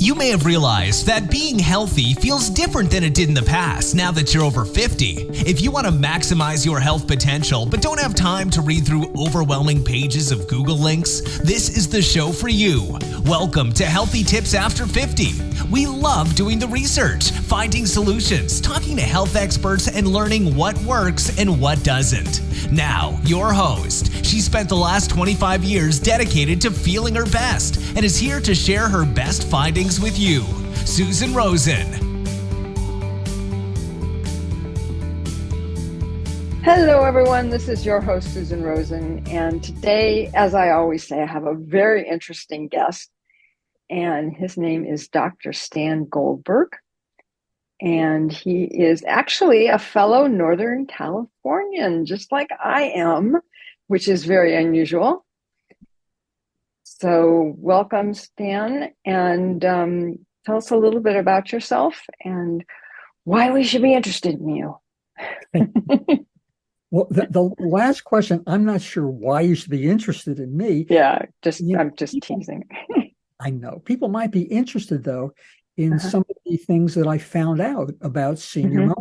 You may have realized that being healthy feels different than it did in the past now that you're over 50. If you want to maximize your health potential but don't have time to read through overwhelming pages of Google links, this is the show for you. Welcome to Healthy Tips After 50. We love doing the research, finding solutions, talking to health experts, and learning what works and what doesn't. Now, your host. She spent the last 25 years dedicated to feeling her best and is here to share her best findings with you, Susan Rosen. Hello, everyone. This is your host, Susan Rosen. And today, as I always say, I have a very interesting guest. And his name is Dr. Stan Goldberg. And he is actually a fellow Northern Californian, just like I am, which is very unusual. So welcome, Stan, and tell us a little bit about yourself and why we should be interested in you. Well, the last question, I'm not sure why you should be interested in me. Yeah, I'm just teasing. I know. People might be interested, though, in some of the things that I found out about senior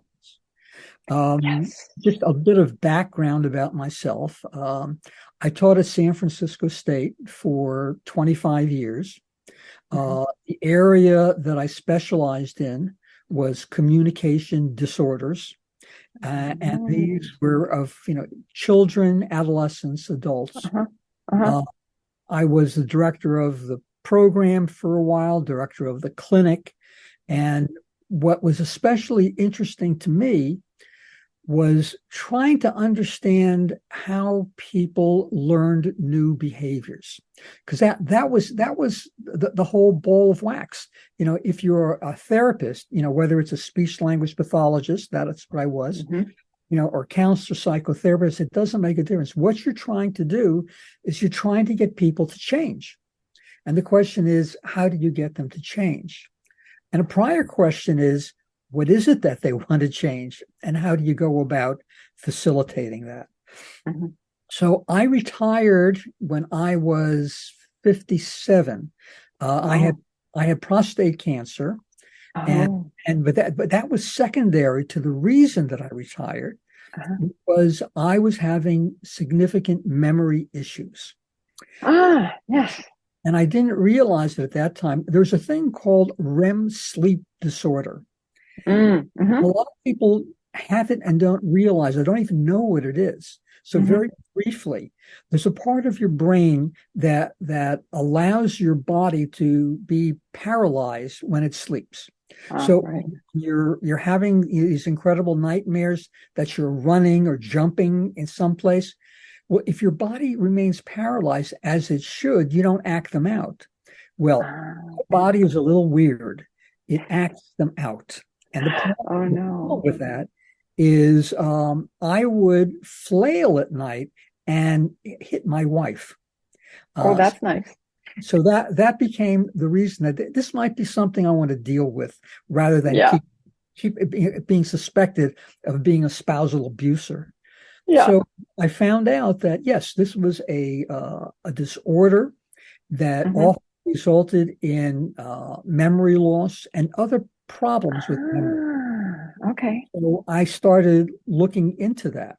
moments. Just a bit of background about myself. I taught at San Francisco State for 25 years. The area that I specialized in was communication disorders. And these were of, children, adolescents, adults. I was the director of the program for a while, director of the clinic. And what was especially interesting to me was trying to understand how people learned new behaviors, because that was the whole ball of wax. If you're a therapist, whether it's a speech language pathologist, that's what I was, or counselor, psychotherapist, it doesn't make a difference. What you're trying to do is you're trying to get people to change. And the question is, how do you get them to change? And a prior question is, what is it that they want to change? And how do you go about facilitating that? So I retired when I was 57. I had prostate cancer. But that was secondary to the reason that I retired, was I was having significant memory issues. Yes. And I didn't realize that at that time. There's a thing called REM sleep disorder. A lot of people have it and don't realize it, don't even know what it is. So very briefly, there's a part of your brain that allows your body to be paralyzed when it sleeps. You're having these incredible nightmares that you're running or jumping in some place. Well, if your body remains paralyzed as it should, you don't act them out. Well, the body is a little weird. It acts them out. And the problem with that is I would flail at night and hit my wife. That's nice. So that became the reason that this might be something I want to deal with, rather than keep being suspected of being a spousal abuser. So I found out that, yes, this was a disorder that often resulted in memory loss and other problems with memory. So I started looking into that.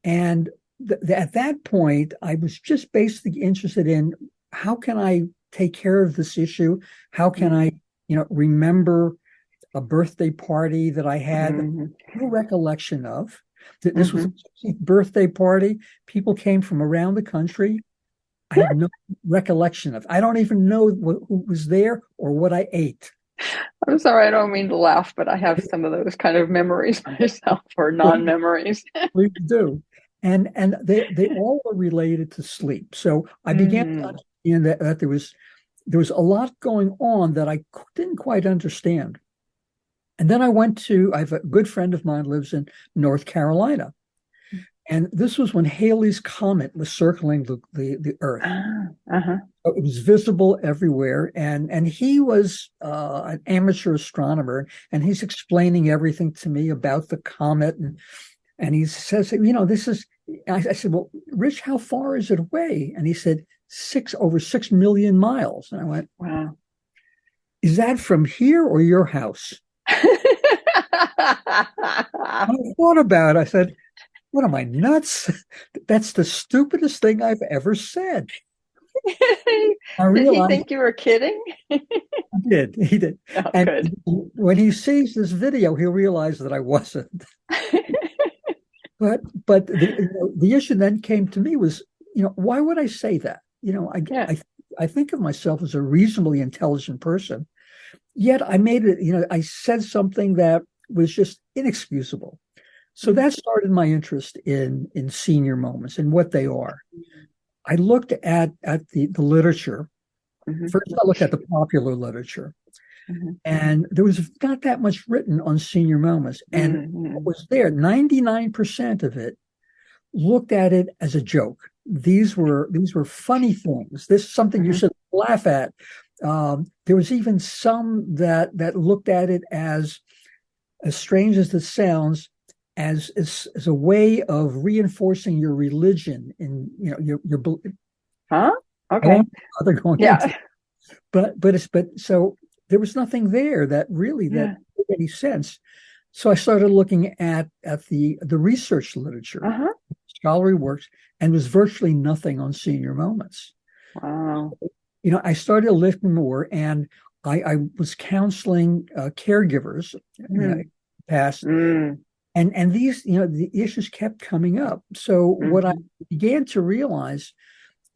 And at that point, I was just basically interested in, how can I take care of this issue? How can I, remember a birthday party that I had no recollection of? This was a birthday party. People came from around the country. I have no recollection of. I don't even know who was there or what I ate. I'm sorry, I don't mean to laugh, but I have some of those kind of memories myself, or non-memories. We do. And they all were related to sleep. So I began to understand that there was a lot going on that I didn't quite understand. And then I have a good friend of mine lives in North Carolina. And this was when Halley's Comet was circling the Earth. So it was visible everywhere. And he was an amateur astronomer, and he's explaining everything to me about the comet. And he says, this is, I said, well, Rich, how far is it away? And he said, over 6 million miles. And I went, wow. is that from here or your house? I thought about it. I said, what am I, nuts? That's the stupidest thing I've ever said. I Did he realized think you were kidding? he did. Oh, And good. when he sees this video, he'll realize that I wasn't. But the issue then came to me was, why would I say that? Yeah. I think of myself as a reasonably intelligent person, yet I made it, I said something that was just inexcusable. So that started my interest in senior moments and what they are. I looked at the literature. Mm-hmm. First, I looked at the popular literature, Mm-hmm. and there was not that much written on senior moments. And Mm-hmm. what was there, 99% of it looked at it as a joke. These were funny things. This is something you should laugh at. There was even some that looked at it as strange as it sounds, as a way of reinforcing your religion and your Huh? I Okay. won't bother going Yeah. into, but so there was nothing there that really that made any sense. So I started looking at the research literature, Uh-huh. scholarly works, and was virtually nothing on senior moments. Wow. I started looking more, and I was counseling caregivers, past, Mm. and these, the issues kept coming up. So what I began to realize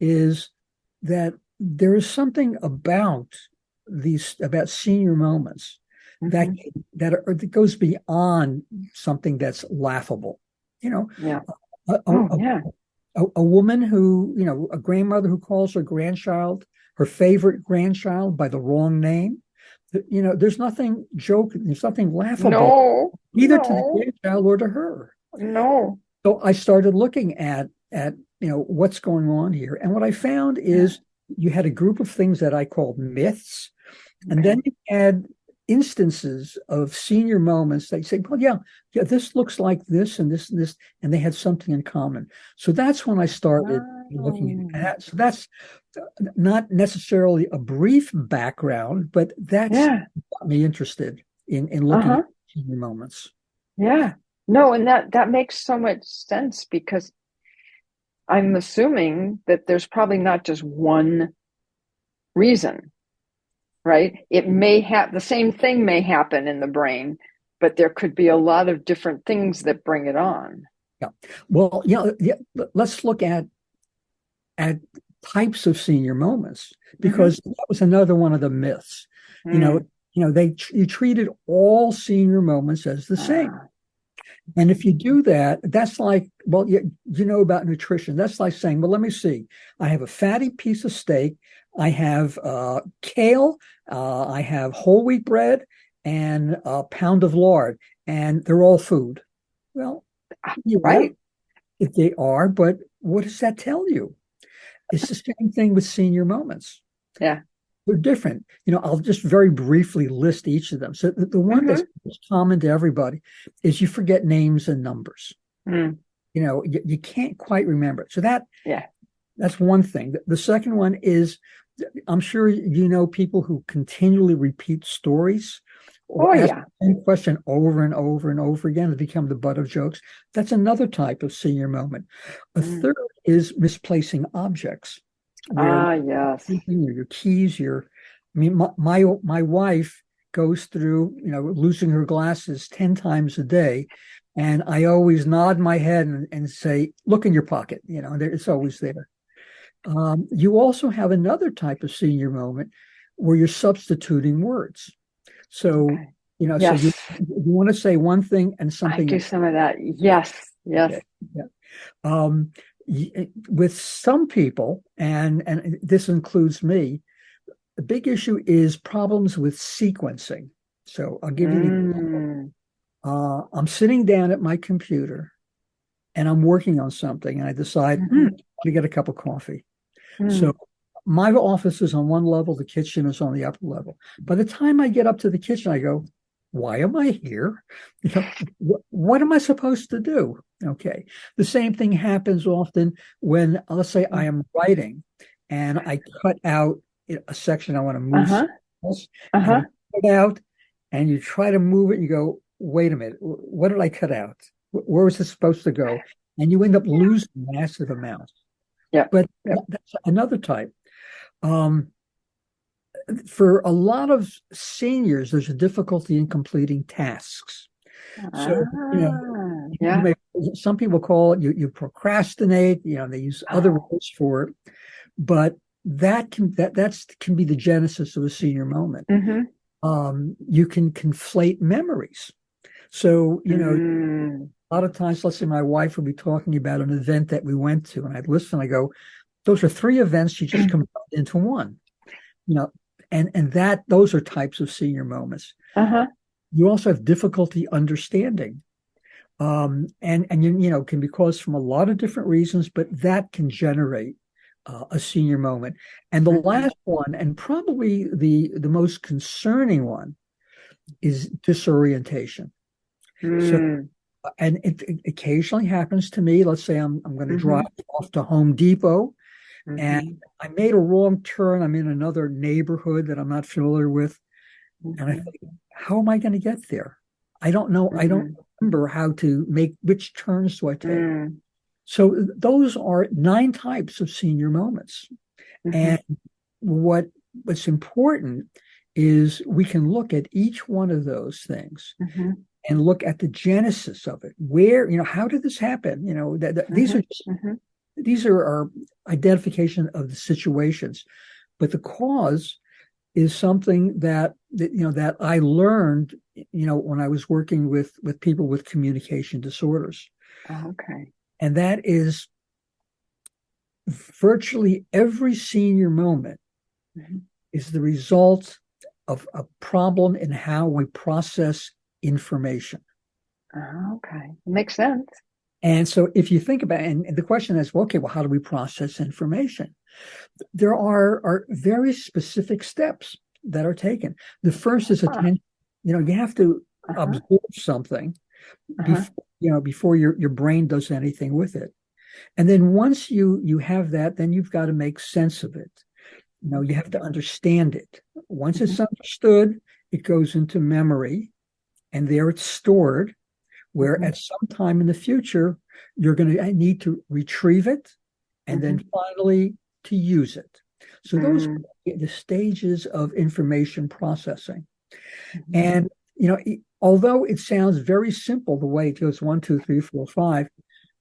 is that there is something about senior moments that that goes beyond something that's laughable. Yeah. A, a, a woman who, a grandmother who calls her grandchild, her favorite grandchild, by the wrong name. There's nothing there's nothing laughable No. either to the No. grandchild or to her. No. So I started looking at what's going on here, and what I found is you had a group of things that I called myths, and then you had instances of senior moments that you say, well, yeah, this looks like this and this and this, and they had something in common. So that's when I started looking at that. So that's not necessarily a brief background, but that's got me interested in looking at senior moments. Yeah. No, and that makes so much sense, because I'm assuming that there's probably not just one reason, right? It may have the same thing may happen in the brain, but there could be a lot of different things that bring it on. Yeah. Well, let's look at types of senior moments, because that was another one of the myths. You treated all senior moments as the same. And if you do that, that's like, well, you know about nutrition. That's like saying, well, let me see. I have a fatty piece of steak. I have kale. I have whole wheat bread and a pound of lard, and they're all food. Well, right. If they are, but what does that tell you? It's the same thing with senior moments. Yeah. They're different. I'll just very briefly list each of them. So the one that's common to everybody is you forget names and numbers. You can't quite remember it. So that's one thing. The second one is, I'm sure people who continually repeat stories or ask the same question over and over and over again to become the butt of jokes. That's another type of senior moment. A third is misplacing objects. Yes. Your keys, my wife goes through, losing her glasses 10 times a day. And I always nod my head and say, look in your pocket, it's always there. You also have another type of senior moment where you're substituting words. So, so you want to say one thing and something. I do some of that. Yes. Yes. Yeah. With some people, and this includes me, the big issue is problems with sequencing. So I'll give you an example. I'm sitting down at my computer and I'm working on something, and I decide to get a cup of coffee. So my office is on one level, the kitchen is on the upper level. By the time I get up to the kitchen, I go, why am I here? What am I supposed to do? Okay. The same thing happens often when, let's say, I am writing and I cut out a section I want to move. else, Uh-huh. and cut out, and you try to move it, and you go, wait a minute, what did I cut out? Where was it supposed to go? And you end up losing massive amounts. Yep. But Yep. that's another type. Um, for a lot of seniors, there's a difficulty in completing tasks. So, Yeah. some people call it you procrastinate, they use other words for it, but that can be the genesis of a senior moment. You can conflate memories. So, a lot of times, let's say my wife would be talking about an event that we went to, and I'd listen, I go, those are three events you just combined into one. And those are types of senior moments. You also have difficulty understanding. And can be caused from a lot of different reasons, but that can generate a senior moment. And the last one, and probably the most concerning one, is disorientation. So, and it occasionally happens to me. Let's say I'm going to drive off to Home Depot, and I made a wrong turn. I'm in another neighborhood that I'm not familiar with, and I think, how am I going to get there? I don't know. I don't remember how to make which turns do I take. So those are 9 types of senior moments. And what's important is we can look at each one of those things and look at the genesis of it. Where, how did this happen? These are our identification of the situations, but the cause is something that I learned, when I was working with people with communication disorders. Okay. And that is virtually every senior moment is the result of a problem in how we process information. Okay. Makes sense. And so if you think about it, and the question is, well, how do we process information? There are very specific steps that are taken. The first is attention. You have to absorb something before your brain does anything with it. And then once you have that, then you've got to make sense of it. You have to understand it. Once it's understood, it goes into memory, and there it's stored, where at some time in the future, you're going to need to retrieve it, and then finally to use it. So those are the stages of information processing. And, although it sounds very simple, the way it goes 1, 2, 3, 4, 5,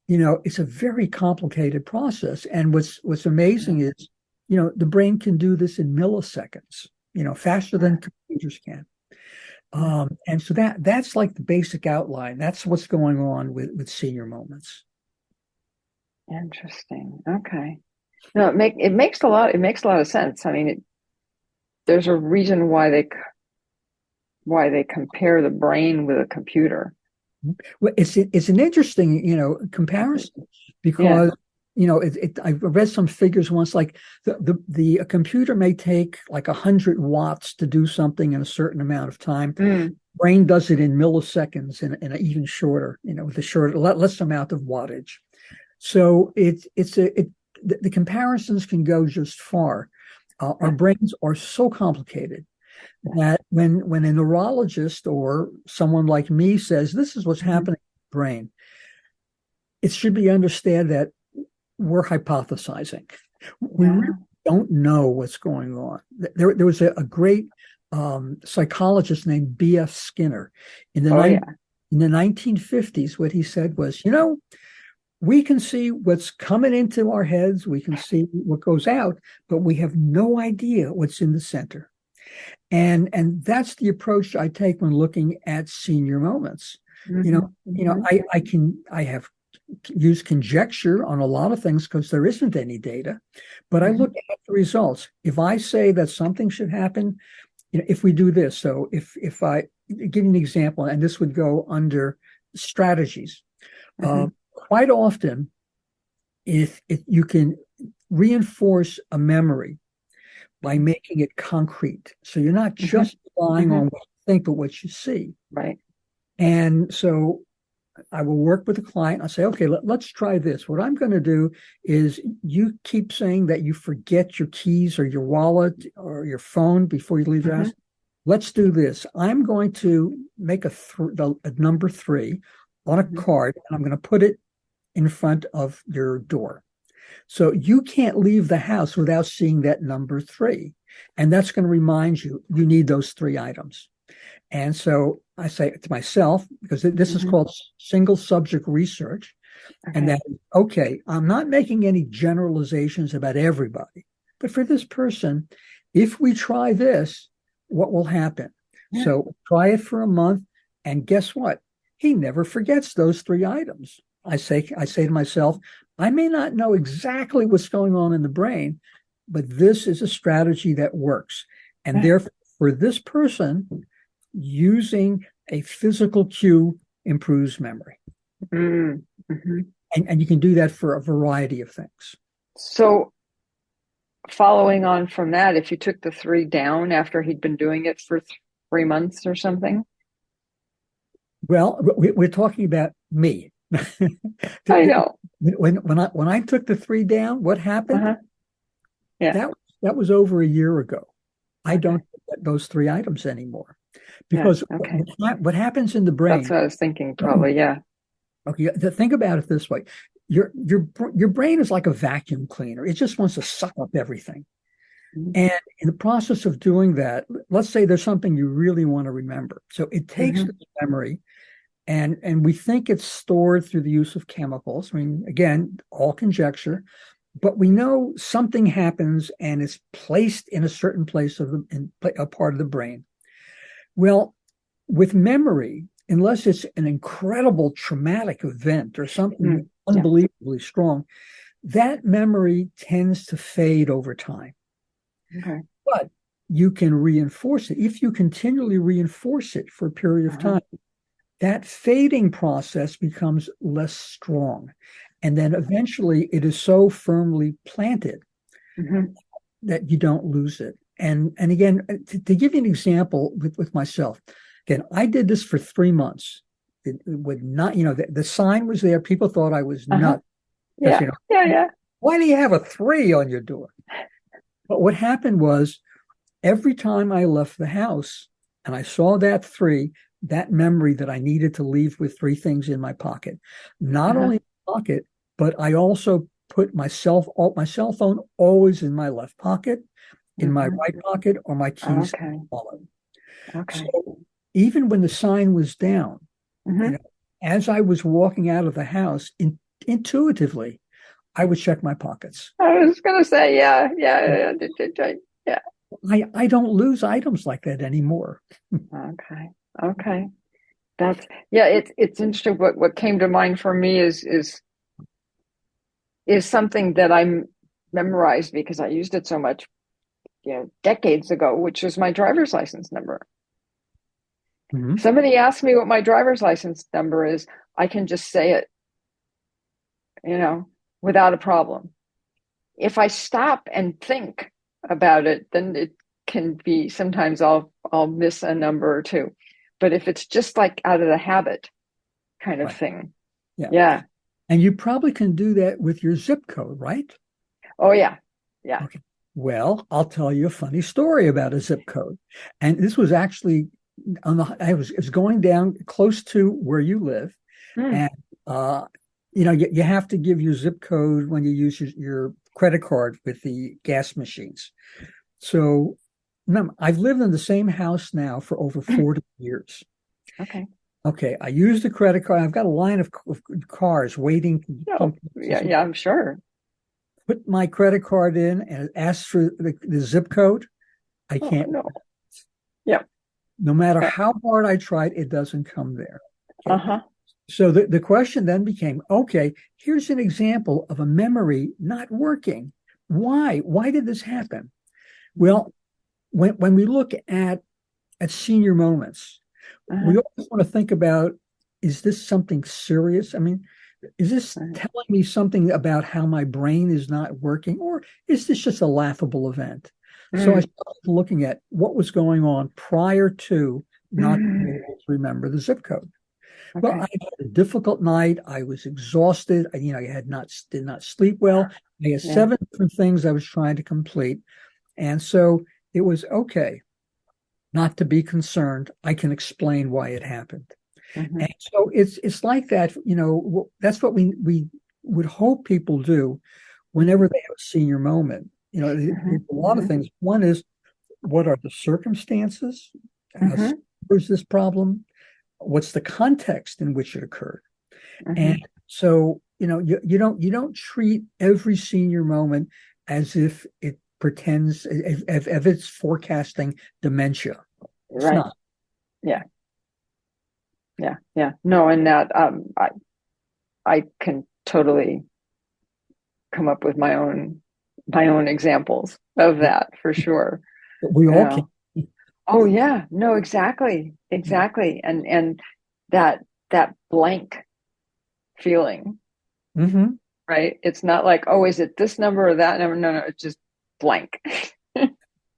it's a very complicated process. And what's amazing is, the brain can do this in milliseconds, faster than computers can. And so that's like the basic outline. That's what's going on with senior moments. Interesting. Okay. No, it makes a lot of sense. I mean, there's a reason why they compare the brain with a computer. Well, it's an interesting, comparison, because I read some figures once, like the computer may take like 100 watts to do something in a certain amount of time. Brain does it in milliseconds in an even shorter, with a less amount of wattage. So the comparisons can go just far. Our brains are so complicated that when a neurologist or someone like me says this is what's happening in the brain, it should be understood that we're hypothesizing. We really don't know what's going on. There was a great psychologist named B.F. Skinner in the 1950s. What he said was, we can see what's coming into our heads, we can see what goes out, but we have no idea what's in the center. And that's the approach I take when looking at senior moments. I have used conjecture on a lot of things because there isn't any data, but I look at the results. If I say that something should happen, if we do this, so if I give you an example, and this would go under strategies, quite often, if you can reinforce a memory by making it concrete, so you're not just relying on what you think, but what you see. Right. And so I will work with the client. I'll say, okay, let's try this. What I'm going to do is you keep saying that you forget your keys or your wallet or your phone before you leave your house. Let's do this. I'm going to make a number 3 on a card, and I'm going to put it in front of your door. So you can't leave the house without seeing that number 3. And that's going to remind you need those 3 items. And so I say to myself, because this is called single subject research, and that, okay, I'm not making any generalizations about everybody, but for this person, if we try this, what will happen? Yeah. So try it for a month, and guess what? He never forgets those 3 items. I say to myself, I may not know exactly what's going on in the brain, but this is a strategy that works. And therefore, for this person, using a physical cue improves memory. Mm-hmm. And you can do that for a variety of things. So following on from that, if you took the 3 down after he'd been doing it for 3 months or something? Well, we're talking about me. I know. When I took the 3 down, what happened? Yeah. That was over a year ago. I don't get those 3 items anymore. Because what happens in the brain? That's what I was thinking, probably, yeah. Okay, think about it this way. Your brain is like a vacuum cleaner. It just wants to suck up everything. Mm-hmm. And in the process of doing that, let's say there's something you really want to remember. So it takes the memory, and we think it's stored through the use of chemicals. I mean, again, all conjecture, but we know something happens and it's placed in a certain place in a part of the brain. Well, with memory, unless it's an incredible traumatic event or something unbelievably strong, that memory tends to fade over time. Okay. But you can reinforce it. If you continually reinforce it for a period of time, that fading process becomes less strong. And then eventually it is so firmly planted that you don't lose it. And again, to give you an example with myself, again, I did this for 3 months. It would not, the sign was there. People thought I was nuts. Yeah. Why do you have a 3 on your door? But what happened was, every time I left the house and I saw that 3, that memory that I needed to leave with 3 things in my pocket, not only in my pocket, but I also put my cell phone always in my left pocket, in my right pocket, or my keys in my wallet. Okay. So even when the sign was down, as I was walking out of the house, intuitively, I would check my pockets. I was going to say, yeah. I don't lose items like that anymore. Okay. That's it's interesting. What came to mind for me is something that I memorized because I used it so much, decades ago, which was my driver's license number. Mm-hmm. Somebody asked me what my driver's license number is, I can just say it, without a problem. If I stop and think about it, then it can be, sometimes I'll miss a number or 2. But if it's just like out of the habit kind of thing. Yeah. And you probably can do that with your zip code, right? Oh, yeah. Okay. Well, I'll tell you a funny story about a zip code. And this was actually it was going down close to where you live. And, you have to give your zip code when you use your credit card with the gas machines. So remember, I've lived in the same house now for over 40 years. Okay. I use the credit card. I've got a line of cars waiting. I'm sure. Put my credit card in and it asks for the zip code. I can't. No. Yeah. No matter how hard I tried, it doesn't come there. Okay? So the question then became, okay, here's an example of a memory not working. Why? Why did this happen? Well, when we look at senior moments, we always want to think about, is this something serious? I mean, is this telling me something about how my brain is not working, or is this just a laughable event? So I started looking at what was going on prior to not being able to remember the zip code. Well, Okay. I had a difficult night. I was exhausted. Did not sleep well. I had Yeah. 7 different things I was trying to complete. And so it was okay not to be concerned. I can explain why it happened. Hmm. And so it's like that, that's what we would hope people do whenever they have a senior moment. Hmm. There's a lot of Hmm. things. One is, what are the circumstances? How Hmm. severe is this problem? What's the context in which it occurred? Hmm. And so, you don't treat every senior moment as if it pretends, if it's forecasting dementia. It's Right. not. Yeah. Yeah. Yeah. No, and that I can totally come up with my own examples of that for sure. We You all can. know. Oh yeah. No, exactly. Exactly. And that that blank feeling, Mm-hmm. right? It's not like, oh, is it this number or that number? No, no, it's just blank. And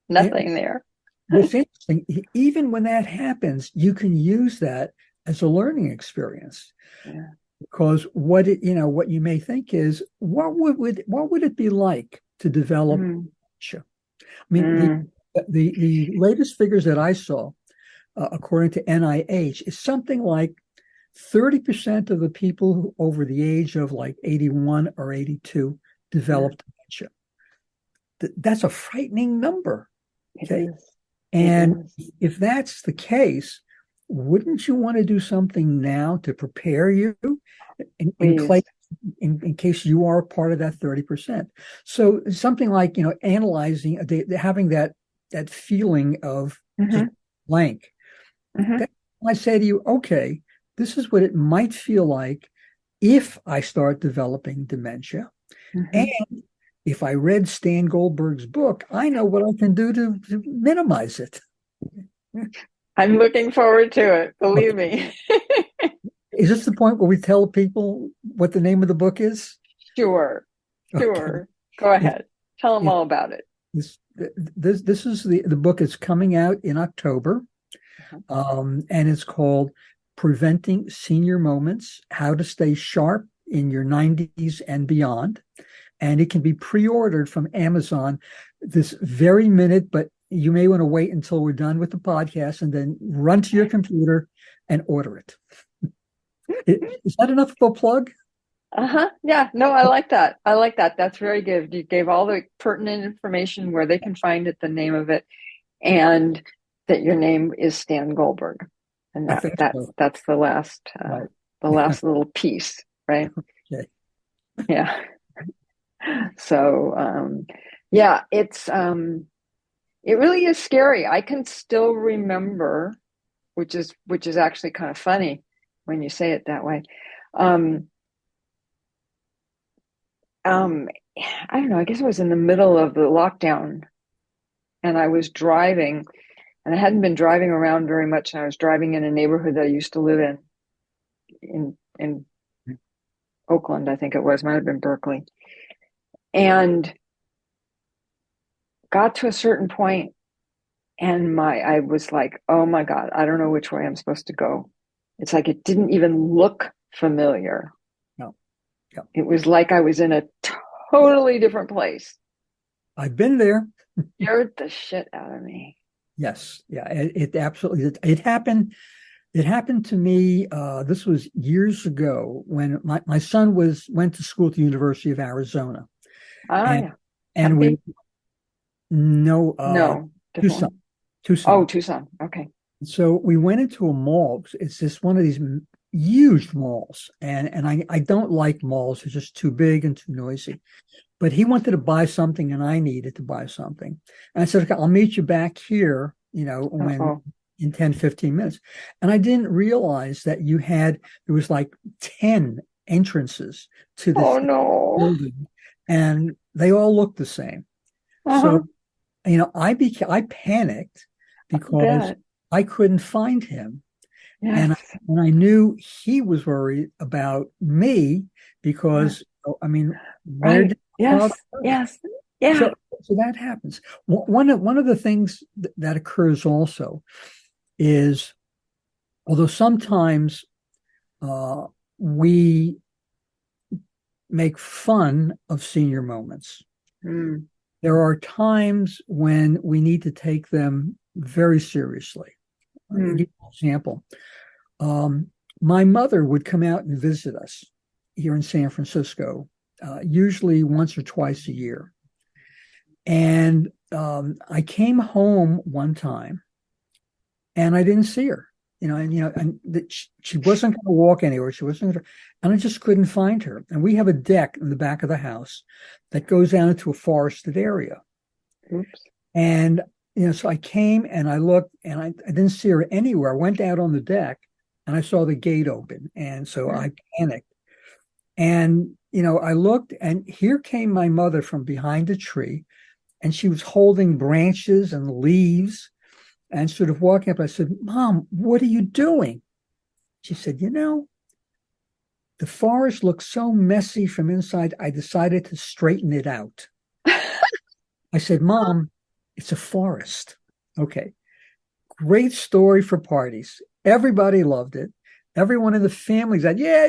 Nothing there. what's interesting, even when that happens, you can use that as a learning experience. Yeah. Because what you may think is, what would it be like to develop Mm, dementia? I mean, mm, the latest figures that I saw, according to NIH, is something like 30% of the people who over the age of like 81 or 82 yeah, developed dementia. That's a frightening number. it Okay. is. It And is. if that's the case, wouldn't you want to do something now to prepare you Please. in case you are part of that 30%? So something like, analyzing, having that feeling of just Hmm. blank. Hmm. That, I say to you, okay, this is what it might feel like if I start developing dementia. And Hmm. if I read Stan Goldberg's book, I know what I can do to minimize it. I'm looking forward to it. Believe Okay. me. Is this the point where we tell people what the name of the book is? Sure. Okay. Sure. Go It, ahead. Tell them it, all about it. this is the book is coming out in October, Uh-huh. and it's called Preventing Senior Moments: How to Stay Sharp in Your 90s and Beyond. And it can be pre-ordered from Amazon this very minute, but you may want to wait until we're done with the podcast and then run to your computer and order it. Is that enough of a plug? Uh-huh. Yeah. No, I like that. I like that. That's very good. You gave all the pertinent information where they can find it, the name of it, and that your name is Stan Goldberg. And I that think that so. that's Right. the last little piece, right? Okay. Yeah. So yeah, it really is scary. I can still remember, which is actually kind of funny when you say it that way. Um, um, I don't know, I guess it was in the middle of the lockdown and I was driving and I hadn't been driving around very much and I was driving in a neighborhood that I used to live in Oakland, I think it was, might have been Berkeley. And got to a certain point and I was like, oh my God, I don't know which way I'm supposed to go. It's like it didn't even look familiar. No. Yeah. It was like I was in a totally different place. I've been there. Scared the shit out of me. Yes. Yeah. It absolutely it happened. It happened to me. This was years ago when my son went to school at the University of Arizona, Ah, and yeah. and we Tempe? no No, different Tucson, one. Oh, Tucson. Tucson. Okay. So we went into a mall. It's just one of these huge malls, and I don't like malls. They're just too big and too noisy. But he wanted to buy something, and I needed to buy something. And I said, okay, I'll meet you back here, when Uh-oh. in 10, 15 minutes. And I didn't realize that there was like 10 entrances to Oh this no. building, and they all looked the same. Uh-huh. So, I panicked I because bet. I couldn't find him. Yes. And I knew he was worried about me Yeah. because, I mean, where Right. did my father Yes. go? Yes. Yeah. So that happens. One of the things that occurs also is, although sometimes we make fun of senior moments. Mm. There are times when we need to take them very seriously. I'll give you an example. My mother would come out and visit us here in San Francisco, usually once or twice a year. And I came home one time and I didn't see her, she wasn't going to walk anywhere. She wasn't going to, and I just couldn't find her. And we have a deck in the back of the house that goes down into a forested area. Oops. And, so I came and I looked and I didn't see her anywhere. I went out on the deck and I saw the gate open. And so I panicked. And, I looked and here came my mother from behind a tree and she was holding branches and leaves and sort of walking up. I said, "Mom, what are you doing?" She said, "The forest looks so messy from inside, I decided to straighten it out." I said, "Mom, it's a forest." Okay. Great story for parties. Everybody loved it. Everyone in the family said, yeah,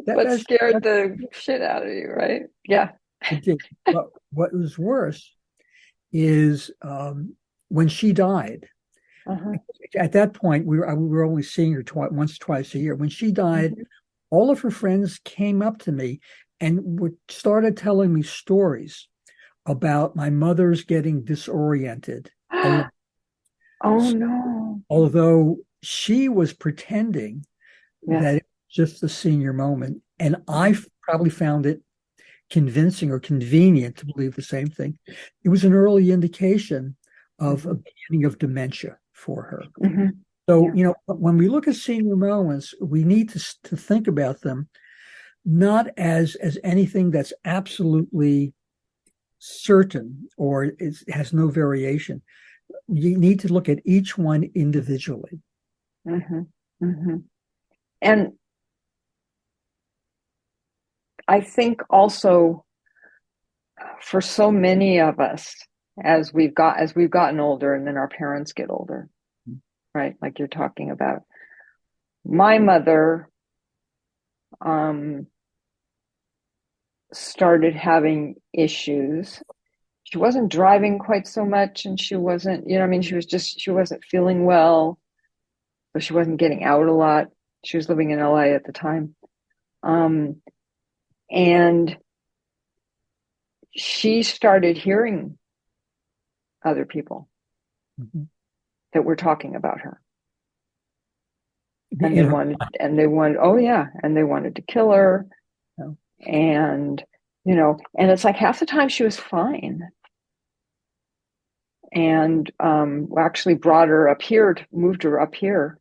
But scared the shit out of you, right? Yeah. It did. But what was worse is when she died. At that point, we were only seeing her once, twice a year. When she died, all of her friends came up to me and started telling me stories about my mother's getting disoriented. Oh, no. Although she was pretending that it was just a senior moment. And I probably found it convincing or convenient to believe the same thing. It was an early indication of a beginning of dementia for her. So, when we look at senior moments, we need to think about them not as anything that's absolutely certain or it has no variation. You need to look at each one individually. And I think also for so many of us, as we've gotten older and then our parents get older, right? Like you're talking about. My mother started having issues. She wasn't driving quite so much and she wasn't, she wasn't feeling well. So she wasn't getting out a lot. She was living in LA at the time. And she started hearing other people that were talking about her. And they wanted, and they wanted to kill her. Oh. And, and it's like half the time she was fine. And actually brought her up here, moved her up here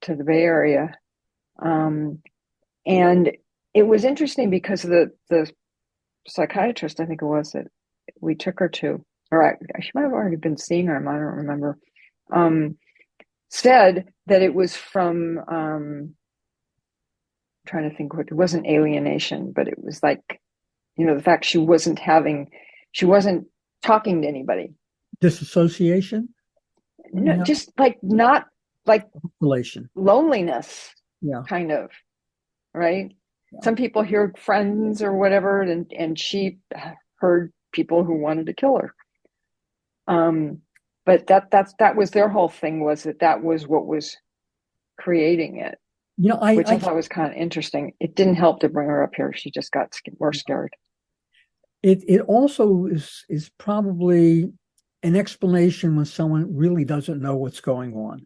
to the Bay Area. And it was interesting because the psychiatrist, I think it was, that we took her to, or she might have already been seeing her, I don't remember, said that it was from, I'm trying to think, it wasn't alienation, but it was like, the fact she wasn't talking to anybody. Disassociation? No, just like not like relation. Loneliness. Yeah. Kind of. Right? Yeah. Some people hear friends or whatever, and she heard people who wanted to kill her. But that was their whole thing, was that was what was creating it. Which I thought was kind of interesting. It didn't help to bring her up here. She just got more scared. It also is probably an explanation when someone really doesn't know what's going on.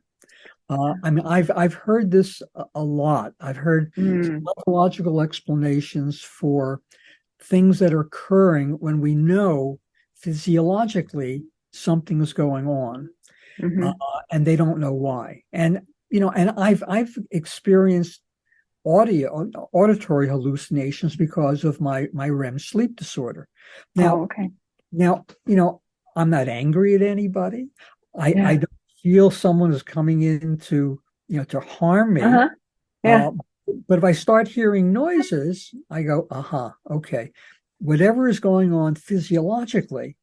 I've heard this a lot. I've heard psychological explanations for things that are occurring when we know physiologically something is going on, and they don't know why. And and I've experienced auditory hallucinations because of my REM sleep disorder. Now, I'm not angry at anybody. I don't feel someone is coming in to harm me. But if I start hearing noises, I go, okay. Whatever is going on physiologically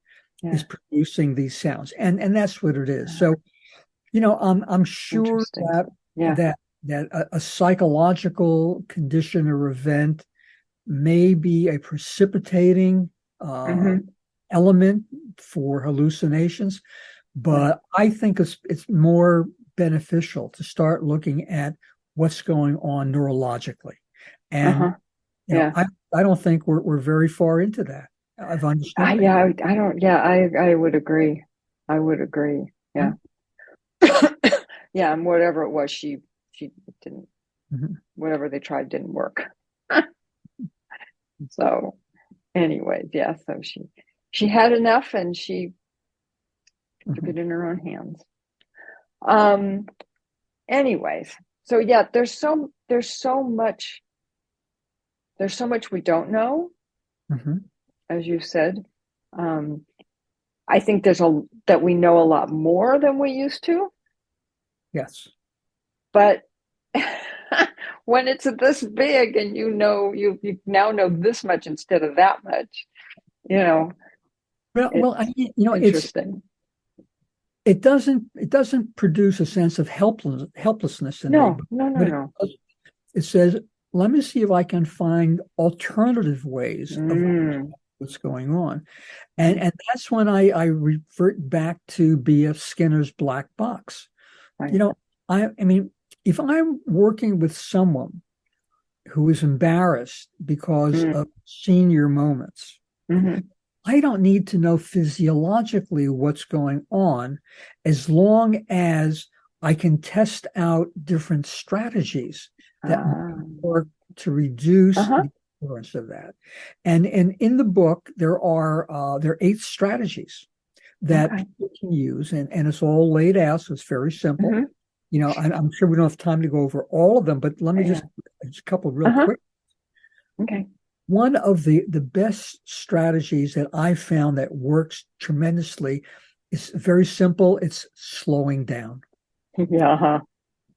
is producing these sounds. And that's what it is. So, I'm sure that that a psychological condition or event may be a precipitating element for hallucinations, but I think it's more beneficial to start looking at what's going on neurologically. And I don't think we're very far into that of understanding. I don't. Yeah, I would agree. I would agree. Yeah. Yeah, and whatever it was, she didn't. Whatever they tried didn't work. So, anyways, yeah. So she had enough, and she took it in her own hands. Anyways, so yeah, there's so much we don't know, as you said. I think that we know a lot more than we used to. Yes. But when it's this big and you now know this much instead of that much, Well, interesting. It doesn't produce a sense of helplessness in me. No. It says, let me see if I can find alternative ways of what's going on. And that's when I revert back to B.F. Skinner's black box. Right. I mean, if I'm working with someone who is embarrassed because of senior moments, I don't need to know physiologically what's going on as long as I can test out different strategies that work to reduce the influence of that. And in the book, there are 8 strategies that people can use, and it's all laid out, so it's very simple. I'm sure we don't have time to go over all of them, but let me just a couple real quick. Okay. One of the best strategies that I found that works tremendously is very simple. It's slowing down. Yeah.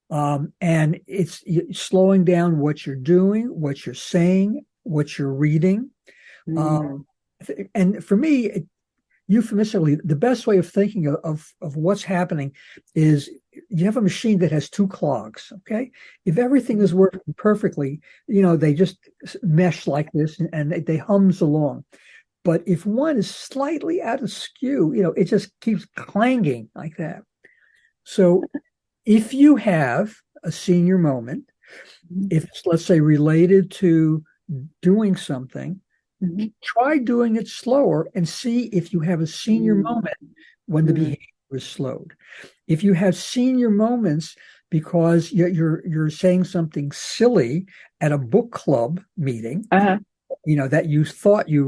And it's slowing down what you're doing, what you're saying, what you're reading. And for me, euphemistically, the best way of thinking of what's happening is you have a machine that has 2 clogs. Okay. If everything is working perfectly, they just mesh like this and they hums along. But if one is slightly out of skew, it just keeps clanging like that. So if you have a senior moment, if it's, let's say, related to doing something, try doing it slower and see if you have a senior moment when the behavior is slowed. If you have senior moments because you're saying something silly at a book club meeting, that you thought you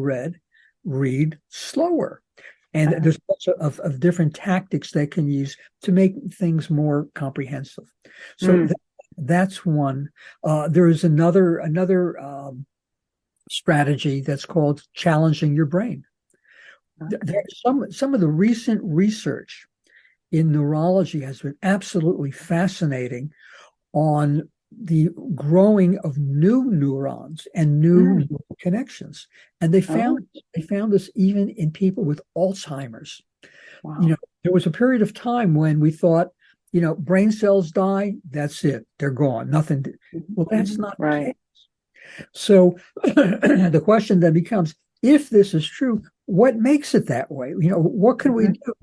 read slower. And there's lots of different tactics they can use to make things more comprehensive. So that's one. There is another strategy that's called challenging your brain. Some of the recent research in neurology has been absolutely fascinating on the growing of new neurons and new connections. And they found this even in people with Alzheimer's. Wow. There was a period of time when we thought, brain cells die, that's it, they're gone, nothing. Well, that's not the case. So the question then becomes, if this is true, what makes it that way? What can we do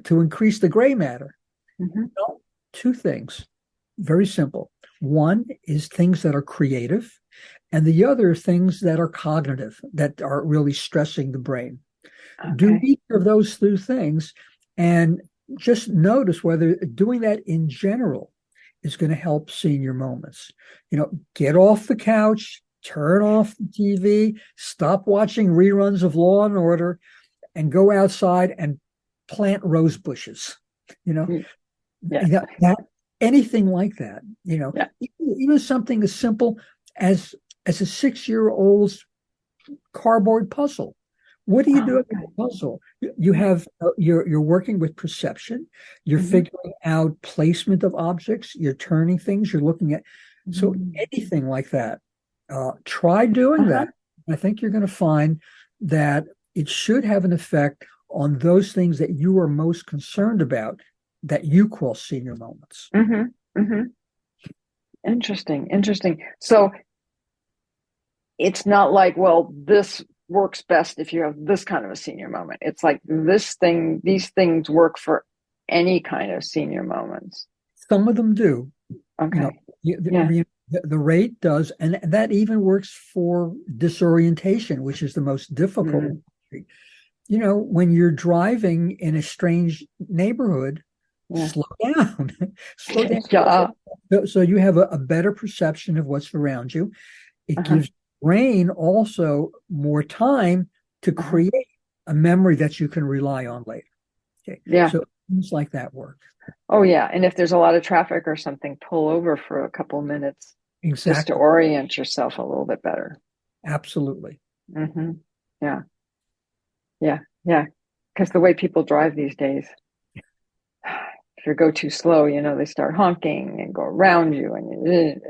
to increase the gray matter? Well, 2 things, very simple. One is things that are creative, and the other things that are cognitive, that are really stressing the brain. Do each of those 2 things and just notice whether doing that in general is going to help senior moments. Get off the couch, turn off the TV, stop watching reruns of Law and Order, and go outside and plant rose bushes. Anything like that. Even something as simple as a 6-year-old's cardboard puzzle. What do you do with a puzzle? You have you're working with perception. You're figuring out placement of objects. You're turning things. You're looking at so anything like that. Try doing that. I think you're going to find that it should have an effect on those things that you are most concerned about, that you call senior moments. Interesting. Interesting. So it's not like, well, this works best if you have this kind of a senior moment. It's like these things work for any kind of senior moments. Some of them do. You know, Okay. Yeah. the rate does, and that even works for disorientation, which is the most difficult. Mm. You know, when you're driving in a strange neighborhood, Yeah. slow down, slow down. Yeah. So you have a better perception of what's around you. It Uh-huh. gives brain also more time to Uh-huh. create a memory that you can rely on later. Okay, Yeah. so things like that work. Oh, yeah. And if there's a lot of traffic or something, pull over for a couple of minutes just to Exactly. orient yourself a little bit better. Absolutely. Hmm. Yeah. Yeah. Yeah. Because the way people drive these days, if you go too slow, they start honking and go around you and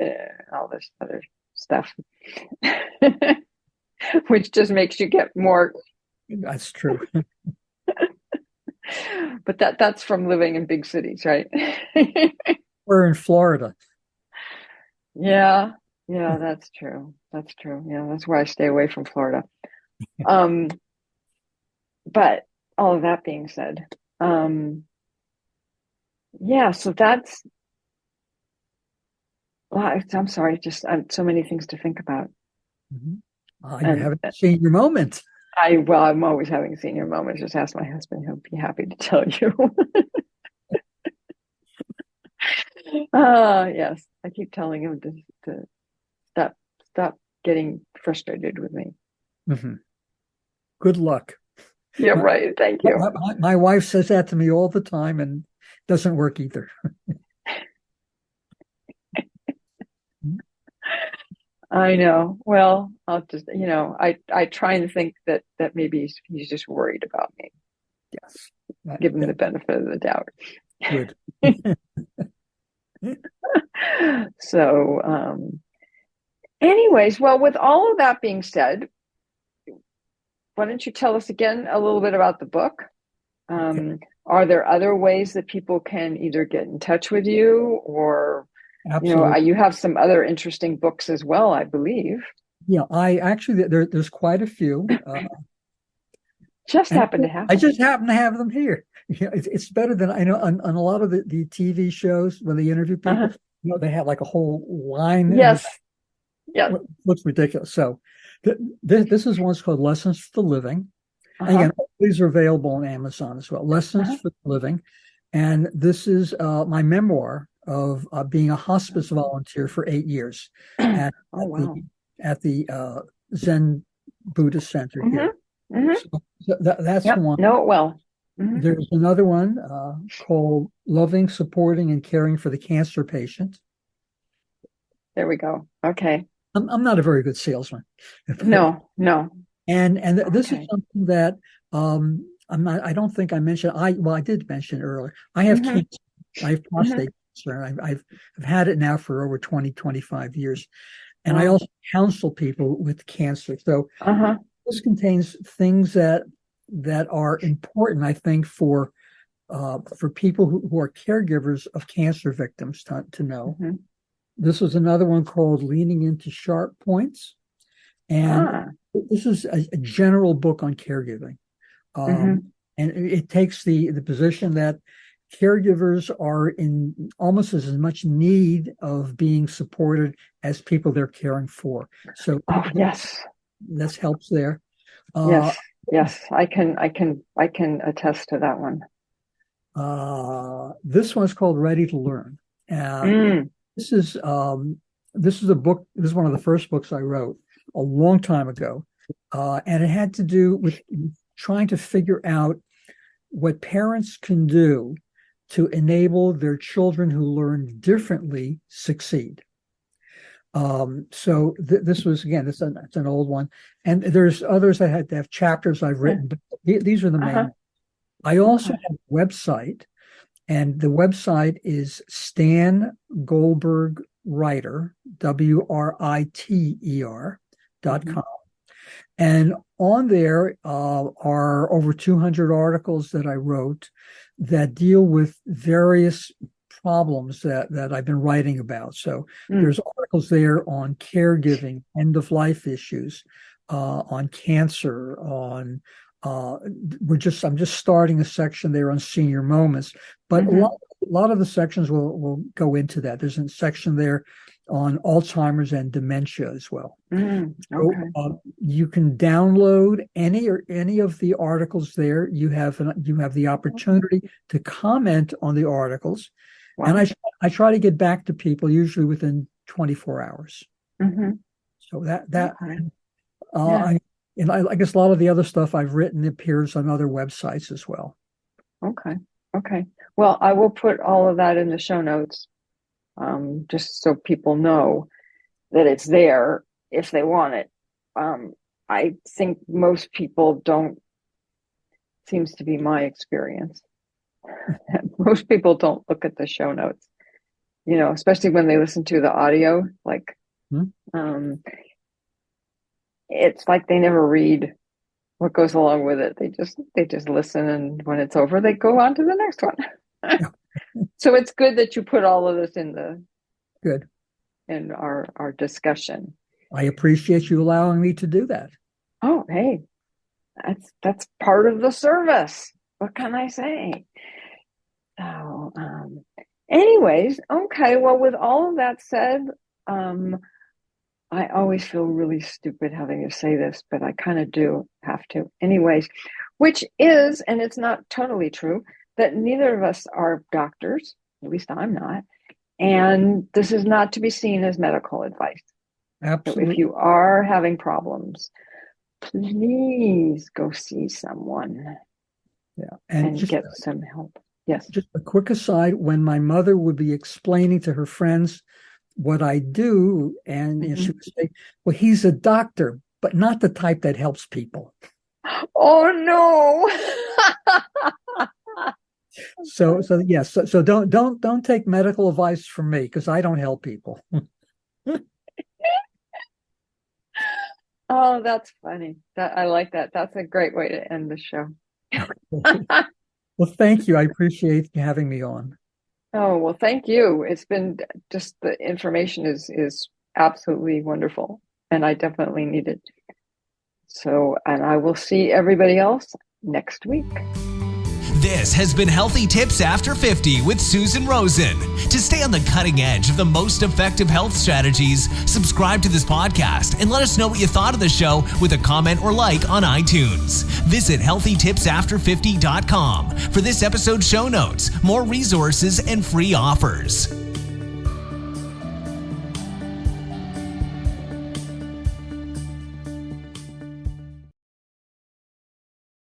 all this other stuff, which just makes you get more. That's true. But that's from living in big cities, right? We're in Florida. Yeah. Yeah, that's true. That's true. Yeah, that's why I stay away from Florida. Um, but all of that being said, yeah, so that's, well, I'm sorry, just so many things to think about. Mhm. You And haven't seen your moment. well, I'm always having senior moments. Just ask my husband; he'll be happy to tell you. Yes, I keep telling him to stop getting frustrated with me. Mm-hmm. Good luck. Yeah, My, right. Thank you. my wife says that to me all the time and doesn't work either. I know. Well, I'll just, I try and think that maybe he's just worried about me. Yes. Give him the benefit of the doubt. Good. So, anyways, well, with all of that being said, why don't you tell us again a little bit about the book? Okay. Are there other ways that people can either get in touch with you or, Absolutely. you have some other interesting books as well, I believe. Yeah, I actually there's quite a few. Just And happen to have I them. just happen to have them here. It's better than I know on a lot of the TV shows when they interview people. Uh-huh. They have like a whole line and it Yes. Yes. looks ridiculous. So this is one's called Lessons for the Living. And Uh-huh. again, these are available on Amazon as well. Lessons Uh-huh. for the Living. And this is my memoir of being a hospice volunteer for 8 years at, Oh, at the wow. at the Zen Buddhist Center here. Mm-hmm. Mm-hmm. So that's Yep. one. Know it well. Mm-hmm. There's another one called Loving, Supporting, and Caring for the Cancer Patient. There we go. Okay. I'm not a very good salesman. No, no. And this is Okay. something that I don't think I mentioned. I did mention earlier. I have Mm-hmm. cancer. I have Mm-hmm. prostate cancer. I've had it now for over 20, 25 years. And I Wow. also counsel people with cancer. So Uh-huh. this contains things that are important, I think, for people who are caregivers of cancer victims to know. Mm-hmm. This was another one called Leaning into Sharp Points. And Ah. this is a general book on caregiving. Mm-hmm. And it takes the position that caregivers are in almost as much need of being supported as people they're caring for. So Oh, yes. this helps there. Yes. Yes. I can attest to that one. This one's called Ready to Learn. Mm. This is a book. This is one of the first books I wrote a long time ago, and it had to do with trying to figure out what parents can do to enable their children who learn differently succeed. So this was again, it's an old one, and there's others that had to have chapters I've written, but these are the main. Uh-huh. I also Okay. have a website, and the website is Stan Goldberg Writer, WRITER.com. And on there are over 200 articles that I wrote that deal with various problems that I've been writing about. So there's articles there on caregiving, end of life issues, on cancer, on I'm just starting a section there on senior moments, but a lot of the sections will go into that. There's a section there on Alzheimer's and dementia as well. Okay. So, you can download any of the articles there. You have the opportunity to comment on the articles, and I try to get back to people usually within 24 hours. So I guess a lot of the other stuff I've written appears on other websites as well. Okay. Well, I will put all of that in the show notes. Just so people know that it's there if they want it. I think most people don't, seems to be my experience. Most people don't look at the show notes, especially when they listen to the audio, it's like they never read what goes along with it. They just listen, and when it's over, they go on to the next one. So it's good that you put all of this in our discussion. I appreciate you allowing me to do that. Oh, hey, that's part of the service. What can I say? So, anyways, okay. Well, with all of that said, I always feel really stupid having to say this, but I kind of do have to. Anyways, which is, and it's not totally true, that neither of us are doctors. At least I'm not. And this is not to be seen as medical advice. Absolutely. So if you are having problems, please go see someone. Yeah. And get some help. Yes. Just a quick aside, when my mother would be explaining to her friends what I do, and she would say, well, he's a doctor, but not the type that helps people. Oh, no. So yes. So don't take medical advice from me, because I don't help people. Oh, that's funny. I like that. That's a great way to end the show. Well, thank you. I appreciate you having me on. Oh, well, thank you. It's been just, the information is absolutely wonderful, and I definitely need it. So, and I will see everybody else next week. This has been Healthy Tips After 50 with Susan Rosen. To stay on the cutting edge of the most effective health strategies, subscribe to this podcast and let us know what you thought of the show with a comment or like on iTunes. Visit healthytipsafter50.com for this episode's show notes, more resources, and free offers.